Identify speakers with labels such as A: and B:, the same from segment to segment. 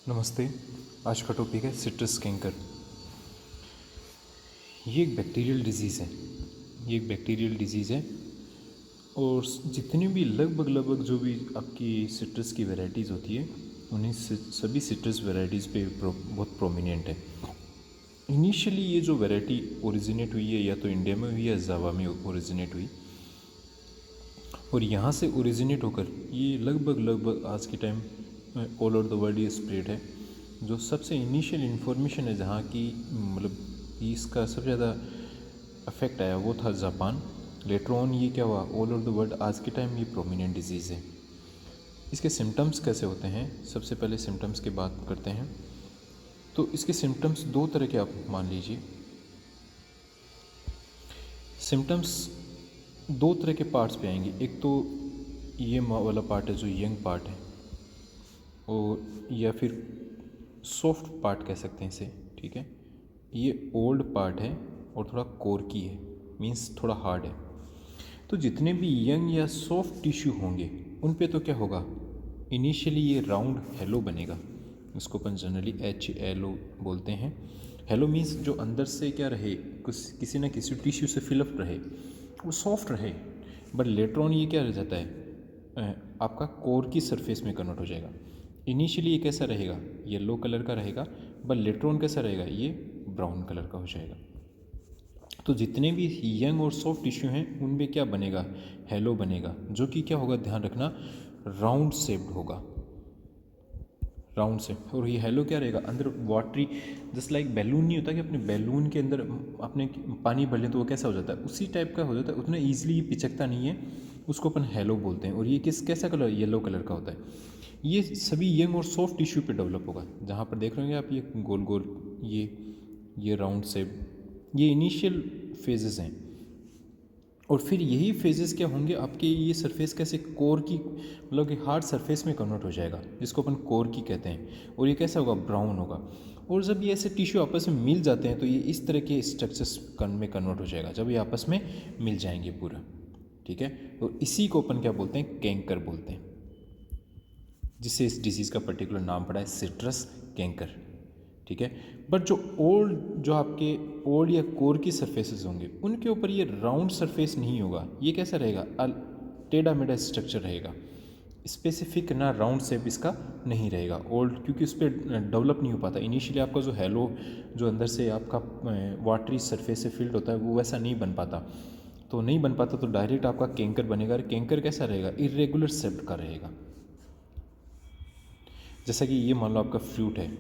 A: नमस्ते। आज का टॉपिक है सिट्रस कैंकर। ये एक बैक्टीरियल डिजीज़ है। और जितने भी लगभग जो भी आपकी सिट्रस की वैरायटीज़ होती है उन्हीं सभी सिट्रस वैरायटीज़ पे बहुत प्रोमिनेंट है। इनिशियली ये जो वैरायटी ओरिजिनेट हुई है या तो इंडिया में हुई या जावा में ओरिजिनेट हुई, और यहाँ से ओरिजिनेट होकर ये लगभग आज के time all over the world ये स्प्रेड है। जो सबसे इनिशियल इन्फॉर्मेशन है जहाँ की मतलब इसका सबसे ज़्यादा अफेक्ट आया वो था जापान। लेटर ऑन ये क्या हुआ, ऑल ओवर द वर्ल्ड आज के टाइम ये प्रोमिनेंट डिजीज़ है। इसके सिम्टम्स कैसे होते हैं, सबसे पहले सिम्टम्स की बात करते हैं। तो इसके सिम्टम्स दो तरह के आप मान लीजिए। सिम्टम्स दो तरह के पार्ट्स पे आएंगे। एक तो ये वाला पार्ट है जो यंग पार्ट है, और या फिर सॉफ्ट पार्ट कह सकते हैं इसे, ठीक है। ये ओल्ड पार्ट है और थोड़ा कोरकी है, मीन्स थोड़ा हार्ड है। तो जितने भी यंग या सॉफ्ट टिश्यू होंगे उन पे तो क्या होगा, इनिशियली ये राउंड हेलो बनेगा। इसको अपन जनरली HLO बोलते हैं। हेलो मीन्स जो अंदर से क्या रहे, कुछ किसी न किसी टिश्यू से फिलअप रहे, वो सॉफ्ट रहे। बट लेटर ऑन ये क्या रह जाता है, आपका कोर की सरफेस में कन्वर्ट हो जाएगा। इनिशियली ये कैसा रहेगा, येलो कलर का रहेगा, बट लेटर ऑन कैसा रहेगा, ये ब्राउन कलर का हो जाएगा। तो जितने भी यंग और सॉफ्ट टिश्यू हैं उनमें क्या बनेगा, हेलो बनेगा, जो कि क्या होगा, ध्यान रखना, राउंड शेप्ड होगा, राउंड शेप। और ये हेलो क्या रहेगा, अंदर वाटरी, जस्ट लाइक बैलून नहीं होता कि अपने बैलून के अंदर अपने पानी भर लें तो वो कैसा हो जाता है, उसी टाइप का हो जाता है। उतना ईजिली ये पिचकता नहीं है, उसको अपन हेलो बोलते हैं। और ये कैसा कलर, येलो कलर का होता है। ये सभी यंग और सॉफ्ट टिश्यू पे डेवलप होगा। जहाँ पर देख रहे होंगे आप, ये गोल गोल, ये राउंड शेप, ये इनिशियल फेजेस हैं। और फिर यही फेजेस क्या होंगे, आपके ये सरफेस कैसे कोर की, मतलब कि हार्ड सरफेस में कन्वर्ट हो जाएगा, जिसको अपन कोर की कहते हैं। और ये कैसा होगा, ब्राउन होगा। और जब ये ऐसे टिश्यू आपस में मिल जाते हैं तो ये इस तरह के स्ट्रक्चर्स में कन्वर्ट हो जाएगा, जब ये आपस में मिल जाएंगे पूरा, ठीक है। तो इसी को अपन क्या बोलते हैं, कैंकर बोलते हैं, जिससे इस डिजीज़ का पर्टिकुलर नाम पड़ा है सिट्रस कैंकर, ठीक है। बट जो आपके ओल्ड या कोर की सरफेसेस होंगे उनके ऊपर ये राउंड सरफेस नहीं होगा। ये कैसा रहेगा, टेढ़ा मेढ़ा स्ट्रक्चर रहेगा, स्पेसिफिक ना राउंड शेप इसका नहीं रहेगा ओल्ड, क्योंकि उस पर डेवलप नहीं हो पाता। इनिशियली आपका जो हेलो, जो अंदर से आपका वाटरी सरफेस से फिल्ड होता है, वो वैसा नहीं बन पाता। तो नहीं बन पाता तो डायरेक्ट आपका कैंकर बनेगा। और कैंकर कैसा रहेगा, इरेगुलर शेप का रहेगा। जैसा कि ये मान लो आपका फ्रूट है,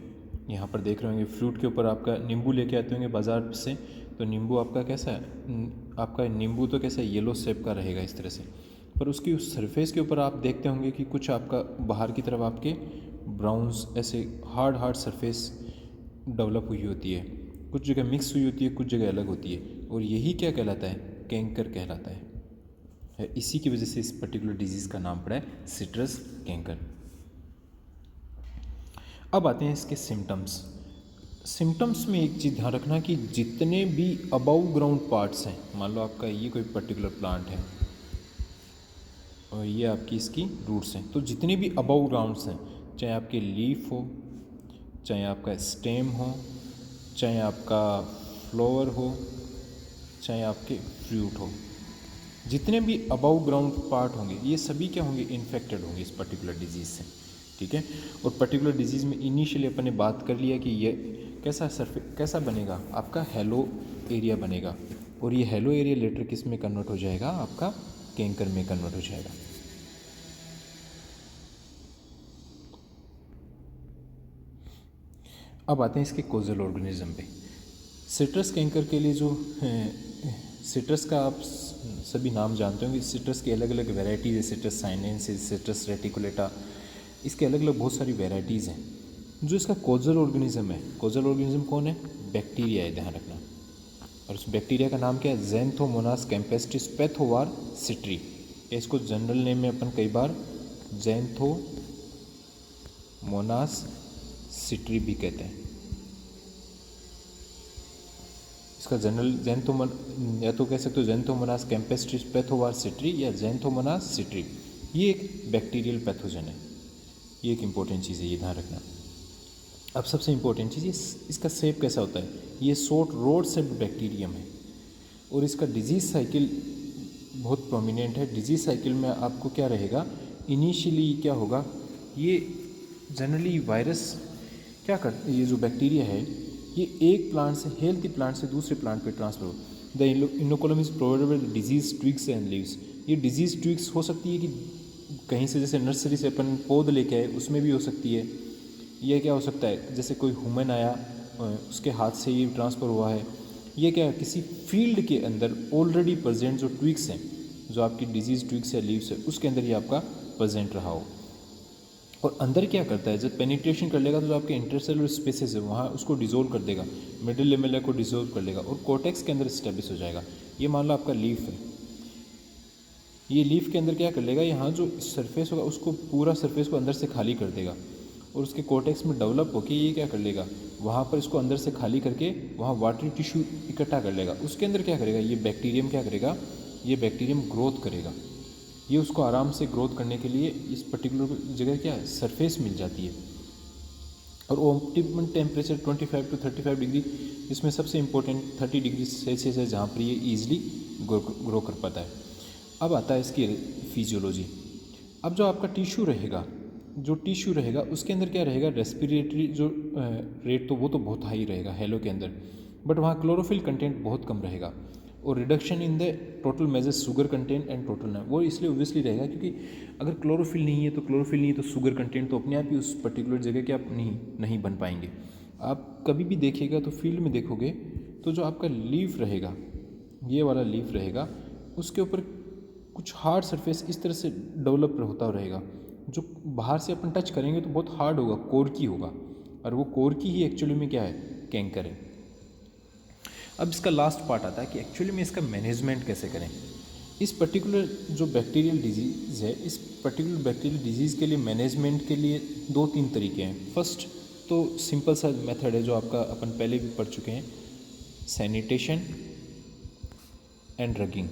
A: यहाँ पर देख रहे होंगे फ्रूट के ऊपर आपका नींबू लेके आते होंगे बाज़ार से, तो नींबू आपका कैसा है, आपका नींबू तो कैसा येलो शेप का रहेगा इस तरह से। पर उसकी उस सरफेस के ऊपर आप देखते होंगे कि कुछ आपका बाहर की तरफ आपके ब्राउन्स ऐसे हार्ड सरफेस डेवलप हुई होती है, कुछ जगह मिक्स हुई होती है, कुछ जगह अलग होती है। और यही क्या कहलाता है, कैंकर कहलाता है। इसी की वजह से इस पर्टिकुलर डिजीज़ का नाम पड़ा है सिट्रस कैंकर। अब आते हैं इसके सिम्टम्स में एक चीज़ ध्यान रखना कि जितने भी अबव ग्राउंड पार्ट्स हैं, मान लो आपका ये कोई पर्टिकुलर प्लांट है और ये आपकी इसकी रूट्स हैं, तो जितने भी अबव ग्राउंड्स हैं, चाहे आपके लीफ हो, चाहे आपका स्टेम हो, चाहे आपका फ्लावर हो, चाहे आपके फ्रूट हो, जितने भी अबव ग्राउंड पार्ट होंगे ये सभी क्या होंगे, इन्फेक्टेड होंगे इस पर्टिकुलर डिजीज़ से, ठीक है। और पर्टिकुलर डिजीज़ में इनिशियली अपन ने बात कर लिया कि ये कैसा बनेगा, आपका हेलो एरिया बनेगा। और ये हेलो एरिया लेटर किस में कन्वर्ट हो जाएगा, आपका कैंकर में कन्वर्ट हो जाएगा। अब आते हैं इसके कोजल ऑर्गेनिज्म पे। सिट्रस कैंकर के लिए जो सिट्रस का आप सभी नाम जानते होंगे। सिट्रस की अलग अलग वेराइटीज़ है, सिट्रस साइनेंसिस, सिट्रस रेटिकुलेटा, इसके अलग अलग बहुत सारी वेराइटीज़ हैं। जो इसका कोजल ऑर्गेनिज्म है, कोजल ऑर्गेनिज्म कौन है, बैक्टीरिया है, ध्यान रखना। और उस बैक्टीरिया का नाम क्या है, ज़ैंथोमोनास कैम्पेस्ट्रिस पैथोवार सिट्री। इसको जनरल नेम में अपन कई बार ज़ैंथोमोनास सिट्री भी कहते हैं। इसका जनरल या तो कह सकते हो ज़ैंथोमोनास कैम्पेस्ट्रिस पैथोवार सिट्री या ज़ैंथोमोनास सिट्री। ये एक बैक्टीरियल पैथोजन है, ये एक इम्पोर्टेंट चीज़ है, ये ध्यान रखना। अब सबसे इम्पोर्टेंट चीज़ इसका शेप कैसा होता है। ये शॉर्ट रोड शेप्ड बैक्टीरियम है और इसका डिजीज़ साइकिल बहुत प्रोमिनेंट है। डिजीज़ साइकिल में आपको क्या रहेगा, इनिशियली क्या होगा, ये जनरली वायरस क्या कर, ये जो बैक्टीरिया है ये एक प्लांट से, हेल्थी प्लांट से दूसरे प्लांट पे ट्रांसफर हो। The inoculum is provided by disease twigs and leaves. ये डिजीज ट्विग्स हो सकती है कि कहीं से, जैसे नर्सरी से अपन पौध लेके आए उसमें भी हो सकती है। ये क्या हो सकता है, जैसे कोई ह्यूमन आया उसके हाथ से ये ट्रांसफ़र हुआ है। ये क्या है, किसी फील्ड के अंदर ऑलरेडी प्रेजेंट जो ट्विग्स हैं, जो आपकी डिजीज ट्विग्स है, लीव्स है, उसके अंदर ये आपका प्रेजेंट रहा हो। और अंदर क्या करता है, जब पेनिट्रेशन कर लेगा तो जो आपके इंटरसेलुलर स्पेसेस है वहाँ उसको डिजोल्व कर देगा, मिडिल लेमेला को डिजोल्व कर लेगा और कोर्टेक्स के अंदर इस्टेब्लिश हो जाएगा। ये मान लो आपका लीफ है, ये लीफ के अंदर क्या कर लेगा, यहाँ जो सरफेस होगा उसको, पूरा सरफेस को अंदर से खाली कर देगा और उसके कोर्टेक्स में डेवलप होकर ये क्या कर लेगा, वहाँ पर इसको अंदर से खाली करके वहाँ वाटरी टिश्यू इकट्ठा कर लेगा। उसके अंदर क्या करेगा, ये बैक्टीरियम क्या करेगा, ये बैक्टीरियम ग्रोथ करेगा। ये उसको आराम से ग्रोथ करने के लिए इस पर्टिकुलर जगह क्या है, सरफेस मिल जाती है। और ऑप्टिमम टेम्परेचर 25 to 35 डिग्री, इसमें सबसे इम्पोर्टेंट 30 डिग्री सेल्सियस है जहाँ पर ये ईजिली ग्रो कर पाता है। अब आता है इसकी फिजियोलॉजी। अब जो आपका टिश्यू रहेगा, जो टिश्यू रहेगा उसके अंदर क्या रहेगा, रेस्पिरेटरी जो रेट तो वो तो बहुत हाई रहेगा हेलो के अंदर, बट वहाँ क्लोरोफिल कंटेंट बहुत कम रहेगा। और reduction in the total measures sugar content and total ना, वो इसलिए ऑब्वियसली रहेगा क्योंकि अगर क्लोरोफिल नहीं है तो शुगर कंटेंट तो अपने आप ही उस पर्टिकुलर जगह के आप नहीं बन पाएंगे। आप कभी भी देखिएगा तो फील्ड में देखोगे तो जो आपका लीफ रहेगा, ये वाला लीफ रहेगा, उसके ऊपर कुछ हार्ड सरफेस इस तरह से डेवलप होता रहेगा, जो बाहर से अपन टच करेंगे तो बहुत हार्ड होगा, कोरकी होगा, और वो कोरकी ही एक्चुअली में क्या है, कैंकर है। अब इसका लास्ट पार्ट आता है कि एक्चुअली में इसका मैनेजमेंट कैसे करें। इस पर्टिकुलर जो बैक्टीरियल डिजीज़ है, इस पर्टिकुलर बैक्टीरियल डिजीज़ के लिए मैनेजमेंट के लिए 2-3 तरीके हैं। फर्स्ट तो सिंपल सा मेथड है जो आपका अपन पहले भी पढ़ चुके हैं, सैनिटेशन एंड रगिंग।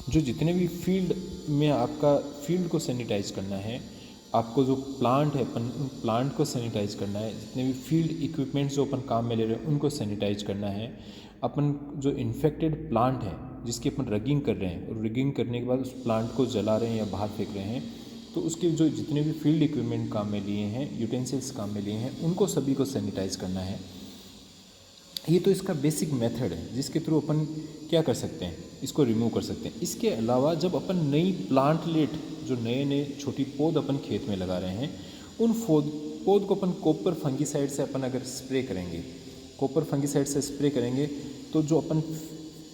A: जो जितने भी फील्ड में आपका फील्ड को सैनिटाइज करना है, आपको जो प्लांट है अपन उन प्लांट को सैनिटाइज करना है, जितने भी फील्ड इक्विपमेंट्स जो अपन काम में ले रहे हैं उनको सैनिटाइज करना है। अपन जो इन्फेक्टेड प्लांट है जिसकी अपन रगिंग कर रहे हैं, और रगिंग करने के बाद उस प्लांट को जला रहे हैं या बाहर फेंक रहे हैं, तो उसके जो जितने भी फील्ड इक्विपमेंट काम में लिए हैं, यूटेंसिल्स काम में लिए हैं, उनको सभी को सैनिटाइज करना है। ये तो इसका बेसिक मेथड है जिसके थ्रू अपन क्या कर सकते हैं, इसको रिमूव कर सकते हैं। इसके अलावा जब अपन नई प्लांटलेट, जो नए छोटी पौध अपन खेत में लगा रहे हैं, उन पौध को अपन कॉपर फंगीसाइड से अपन अगर स्प्रे करेंगे, कॉपर फंगीसाइड से स्प्रे करेंगे तो जो अपन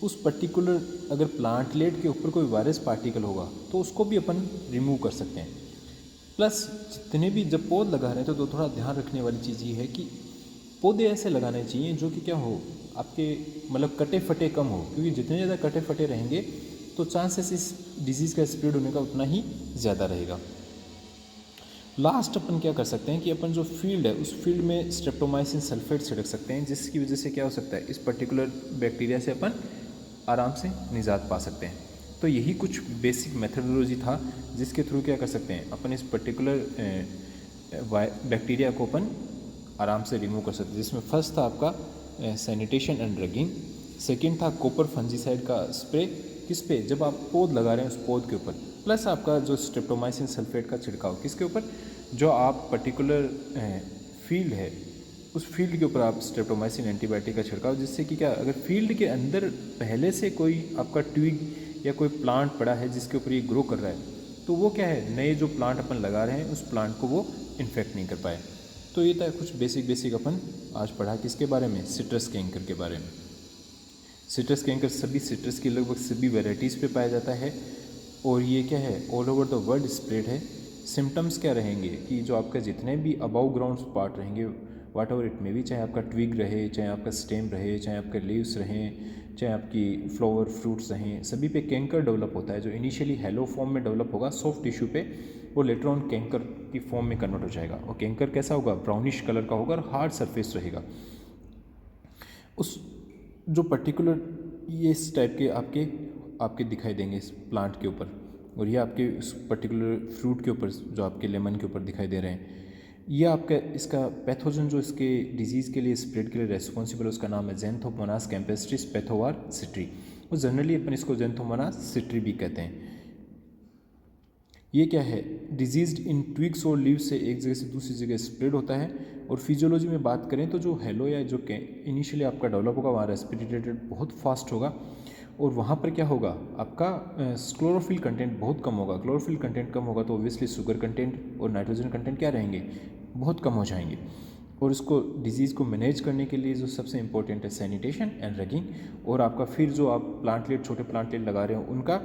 A: उस पर्टिकुलर अगर प्लांटलेट के ऊपर कोई वायरस पार्टिकल होगा तो उसको भी अपन रिमूव कर सकते हैं। प्लस जितने भी जब पौध लगा रहे हैं तो थोड़ा ध्यान रखने वाली चीज़ ये है कि पौधे ऐसे लगाने चाहिए जो कि क्या हो, आपके मतलब कटे फटे कम हो, क्योंकि जितने ज़्यादा कटे फटे रहेंगे तो चांसेस इस डिजीज़ का स्प्रेड होने का उतना ही ज़्यादा रहेगा। लास्ट अपन क्या कर सकते हैं कि अपन जो फील्ड है उस फील्ड में स्ट्रेप्टोमाइसिन सल्फेट छिड़क सकते हैं, जिसकी वजह से क्या हो सकता है, इस पर्टिकुलर बैक्टीरिया से अपन आराम से निजात पा सकते हैं। तो यही कुछ बेसिक मेथडोलॉजी था जिसके थ्रू क्या कर सकते हैं, अपन इस पर्टिकुलर बैक्टीरिया को अपन आराम से रिमूव कर सकते हैं। जिसमें फर्स्ट था आपका सैनिटेशन एंड रगिंग, सेकंड था कॉपर फंजीसाइड का स्प्रे, किस पे, जब आप पौध लगा रहे हैं उस पौध के ऊपर, प्लस आपका जो स्ट्रेप्टोमाइसिन सल्फेट का छिड़काव किसके ऊपर, जो आप पर्टिकुलर फील्ड है उस फील्ड के ऊपर आप स्ट्रेप्टोमाइसिन एंटीबायोटिक का छिड़काव, जिससे कि क्या, अगर फील्ड के अंदर पहले से कोई आपका ट्विग या कोई प्लांट पड़ा है जिसके ऊपर ये ग्रो कर रहा है, तो वो क्या है, नए जो प्लांट अपन लगा रहे हैं उस प्लांट को वो इन्फेक्ट नहीं कर पाए। तो ये था कुछ बेसिक अपन आज पढ़ा किसके बारे में, सिट्रस कैंकर के बारे में। सिट्रस कैंकर सभी सिट्रस की लगभग सभी वेराइटीज़ पे पाया जाता है और ये क्या है, all over the world spread है। सिम्टम्स क्या रहेंगे कि जो आपका जितने भी अबाव ग्राउंड पार्ट रहेंगे, वाट एवर इट में भी, चाहे आपका ट्विग रहे, चाहे आपका स्टेम रहे, चाहे आपके लीव्स रहें, चाहे आपकी फ्लावर फ्रूट्स रहें, सभी पे कैंकर डेवलप होता है, जो इनिशियली हेलो फॉर्म में डेवलप होगा सॉफ्ट टिश्यू पे, वो लेटर ऑन कैंकर की फॉर्म में कन्वर्ट हो जाएगा। और कैंकर कैसा होगा, ब्राउनिश कलर का होगा और हार्ड सरफेस रहेगा। उस जो पर्टिकुलर ये इस टाइप के आपके दिखाई देंगे इस प्लांट के ऊपर, और ये आपके उस पर्टिकुलर फ्रूट के ऊपर जो आपके लेमन के ऊपर दिखाई दे रहे हैं, ये आपका इसका पैथोजन जो इसके डिजीज़ के लिए स्प्रेड के लिए रेस्पॉन्सिबल है उसका नाम है ज़ैंथोमोनास कैम्पेस्ट्रिस पैथोवार सिट्री, और जनरली अपन इसको ज़ैंथोमोनास सिट्री भी कहते हैं। ये क्या है, डिजीज़ इन ट्विग्स और लीव्स से एक जगह से दूसरी जगह स्प्रेड होता है। और फिजियोलॉजी में बात करें तो जो हेलो या जो इनिशियली आपका डेवलप होगा वहाँ रेस्पिरेटरी रेट बहुत फास्ट होगा, और वहाँ पर क्या होगा आपका क्लोरोफिल कंटेंट बहुत कम होगा। क्लोरोफिल कंटेंट कम होगा तो ऑब्वियसली शुगर कंटेंट और नाइट्रोजन कंटेंट क्या रहेंगे, बहुत कम हो जाएंगे। और इसको डिजीज़ को मैनेज करने के लिए जो सबसे इंपॉर्टेंट है सैनिटेशन एंड रैगिंग, और आपका फिर जो आप प्लांटलेट छोटे प्लांटलेट लगा रहे हो उनका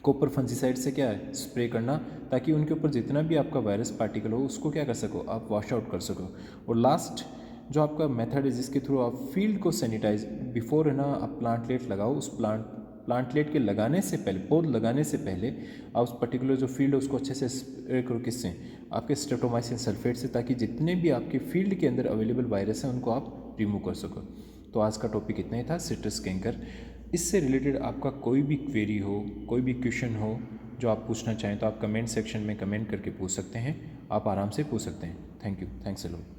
A: कॉपर फंजीसाइड से क्या है स्प्रे करना, ताकि उनके ऊपर जितना भी आपका वायरस पार्टिकल हो उसको क्या कर सको आप वॉश आउट कर सको। और लास्ट जो आपका मेथड है जिसके थ्रू आप फील्ड को सैनिटाइज बिफोर है ना आप प्लांटलेट लगाओ, उस प्लांटलेट के लगाने से पहले, पौध लगाने से पहले आप उस पर्टिकुलर जो फील्ड है उसको अच्छे से स्प्रे करो, किससे, आपके स्ट्रेप्टोमाइसिन सल्फेट से, ताकि जितने भी आपके फील्ड के अंदर अवेलेबल वायरस हैं उनको आप रिमूव कर सको। तो आज का टॉपिक इतना ही था, सिट्रस कैंकर। इससे रिलेटेड आपका कोई भी क्वेरी हो, कोई भी क्वेश्चन हो जो आप पूछना चाहें तो आप कमेंट सेक्शन में कमेंट करके पूछ सकते हैं, आप आराम से पूछ सकते हैं। Thank you, thanks a lot.